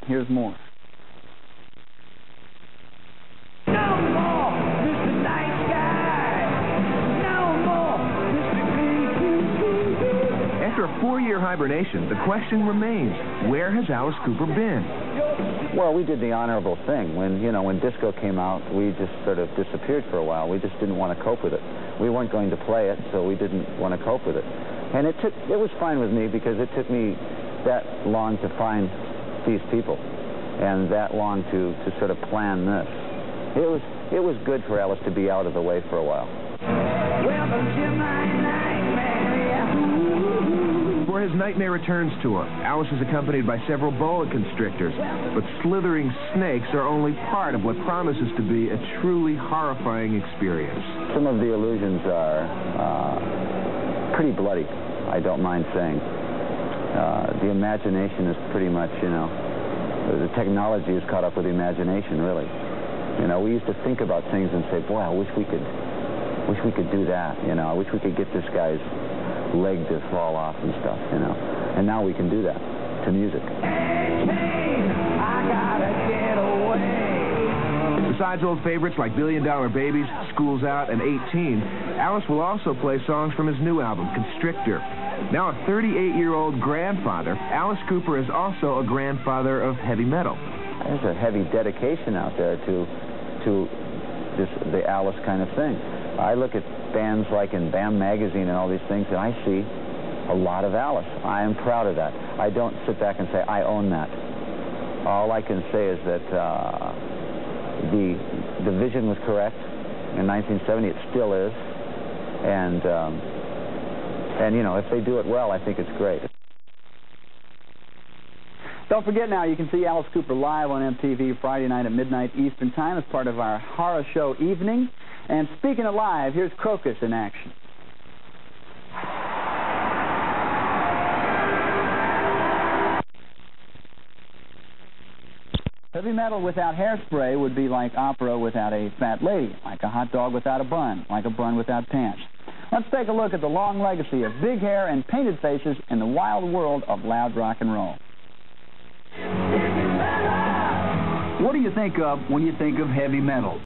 Here's more. After a 4-year hibernation, the question remains, where has Alice Cooper been? Well, we did the honorable thing. When disco came out, we just sort of disappeared for a while. We just didn't want to cope with it. We weren't going to play it, so we didn't want to cope with it. And it was fine with me because it took me that long to find these people and that long to sort of plan this. It was good for Alice to be out of the way for a while. For his Nightmare Returns tour, Alice is accompanied by several boa constrictors, but slithering snakes are only part of what promises to be a truly horrifying experience. Some of the illusions are pretty bloody, I don't mind saying. The imagination is pretty much, the technology is caught up with the imagination, really. We used to think about things and say, boy, I wish we could do that, I wish we could get this guy's leg to fall off and stuff, And now we can do that to music. Besides old favorites like Billion Dollar Babies, School's Out, and 18, Alice will also play songs from his new album, Constrictor. Now a 38-year-old grandfather, Alice Cooper is also a grandfather of heavy metal. There's a heavy dedication out there to the Alice kind of thing. I look at bands like in BAM magazine and all these things, and I see a lot of Alice. I am proud of that. I don't sit back and say, I own that. All I can say is that the vision was correct in 1970. It still is. And if they do it well, I think it's great. Don't forget now, you can see Alice Cooper live on MTV Friday night at midnight Eastern Time as part of our horror show evening. And speaking of live, here's Crocus in action. Heavy metal without hairspray would be like opera without a fat lady, like a hot dog without a bun, like a bun without pants. Let's take a look at the long legacy of big hair and painted faces in the wild world of loud rock and roll. What do you think of when you think of heavy metal?